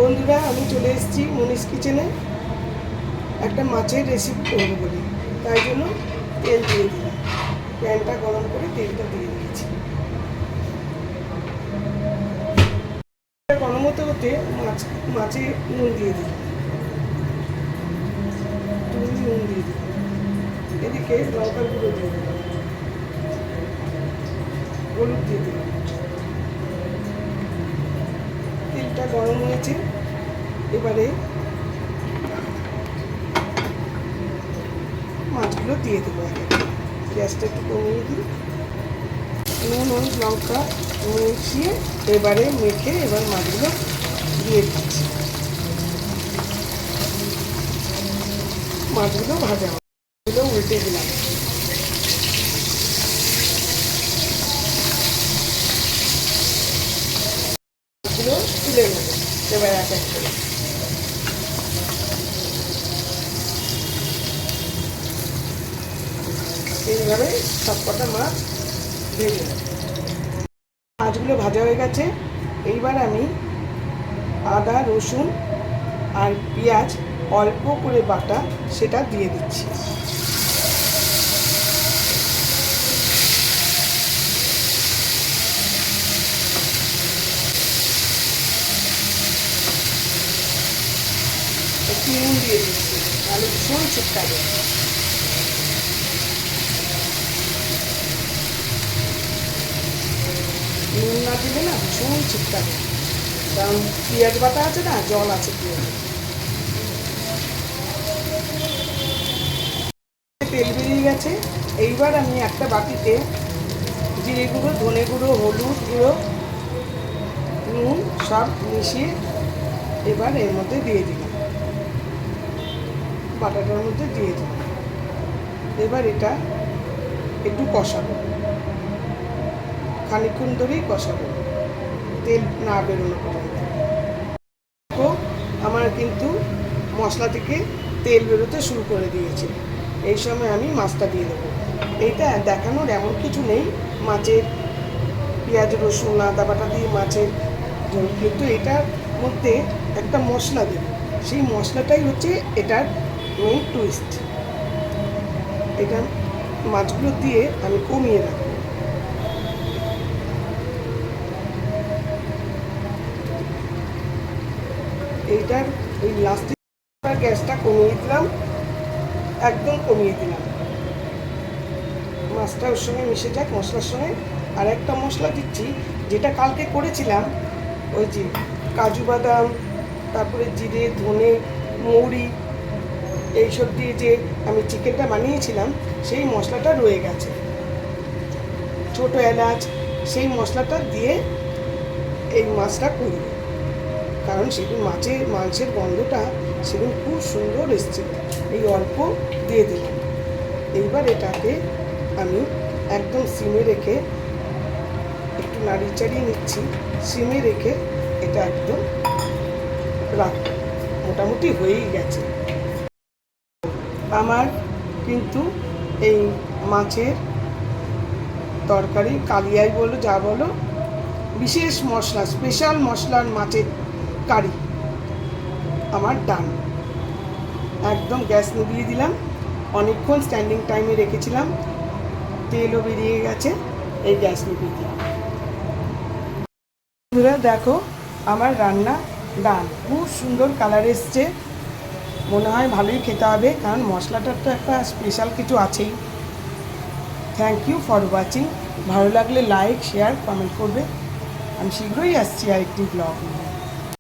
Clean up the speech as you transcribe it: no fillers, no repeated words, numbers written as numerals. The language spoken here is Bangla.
বন্ধুরা, আমি চলে এসেছি মনীষ কিচেনে। একটা মাছের রেসিপি করবো বলি, তাই জন্য তেল দিয়ে দিলাম। প্যানটা গরম করে তেলটা দিয়ে দিয়েছি। গরম হতে হতে মাছে নুন দিয়ে দিলাম, নুন দিয়ে দিলাম। এদিকে লঙ্কার গুঁড়ো দিয়ে দিলাম, হলুদ দিয়ে দিলাম। তেলটা গরম হয়েছে, এবারে মাছগুলো দিয়ে দেবো। গ্যাসটা একটু কমিয়ে দিই। নুন হলুদ লঙ্কা মিশিয়ে এবারে মেখে এবার মাছগুলো দিয়ে দিচ্ছি। মাছগুলো ভাজা মাছগুলো উল্টে দিলাম। মাছগুলো তুলে নেব এবার এক এক করে। এইভাবে সব কটা মাছ ভেজে নেব। মাছগুলো ভাজা হয়ে গেছে। এইবার আমি আদা রসুন আর পেঁয়াজ অল্প করে বাটা সেটা দিয়ে দিচ্ছি। একটু নুন দিয়ে দিচ্ছি, তাহলে ভীষণ ছিটকাবে। নুন না দিলে না ভীষণ ছিটকাবে, কারণ পেঁয়াজ বাটা আছে না, জল আছে পেঁয়াজ। তেল বেরিয়ে গেছে। এইবার আমি একটা বাটিতে জিরে গুঁড়ো, ধনে গুঁড়ো, হলুদ গুঁড়ো, নুন সব মিশিয়ে এবার এর মধ্যে দিয়ে দিলাম, বাটাটার মধ্যে দিয়ে দিলাম। এবার এটা একটু কষাবো, খানিকক্ষণ ধরেই কষাবো, তেল না বেরোনো পর্যন্ত। আমার কিন্তু মশলা থেকে তেল বেরোতে শুরু করে দিয়েছে। এই সময় আমি মাছটা দিয়ে দেবো। এইটা দেখানোর এমন কিছু নেই, মাছের পেঁয়াজ রসুন আদা বাটা দিয়ে মাছের ঝোল, কিন্তু এটার মধ্যে একটা মশলা দেব, সেই মশলাটাই হচ্ছে এটার মেইন টুইস্ট। এটা মাছগুলো দিয়ে আমি কমিয়ে রাখবো। এইটার ওই লাস্টে গ্যাসটা কমিয়ে দিলাম, একদম কমিয়ে দিলাম। মাছটা ওর সঙ্গে মিশে যাক মশলার সঙ্গে। আর একটা মশলা দিচ্ছি, যেটা কালকে করেছিলাম, ওই যে কাজু বাদাম, তারপরে জিরে ধনে মৌরি এইসব দিয়ে যে আমি চিকেনটা বানিয়েছিলাম, সেই মশলাটা রয়ে গেছে। ছোটো এলাচ, সেই মশলাটা দিয়ে এই মাছটা করব, কারণ সেদিন মাংসের গন্ধটা সেদিন খুব সুন্দর এসেছিল। এই অল্প দিয়ে দিলাম। এইবার এটাকে আমি একদম সিমে রেখে একটু নাড়িয়ে চাড়িয়ে নিচ্ছি। সিমে রেখে এটা একদম রাখব। মোটামুটি হয়েই গেছে আমার কিন্তু এই মাছের তরকারি, কালিয়াই বলো যা বলো, বিশেষ মশলা স্পেশাল মশলার মাছের কারি আমার ডান। একদম গ্যাস নিভিয়ে দিলাম, অনেকক্ষণ স্ট্যান্ডিং টাইমে রেখেছিলাম, তেলও বেরিয়ে গেছে। এই গ্যাস নিভিয়ে দিলাম। দেখো আমার রান্না ডান, খুব সুন্দর কালার এসছে। মনে হয় ভালোই খেতে হবে, কারণ মশলাটার তো একটা স্পেশাল কিছু আছেই। Thank you for watching. ভালো লাগলে লাইক শেয়ার কমেন্ট করবে। আমি শীঘ্রই আসছি আরেকটি ব্লগ নিয়ে।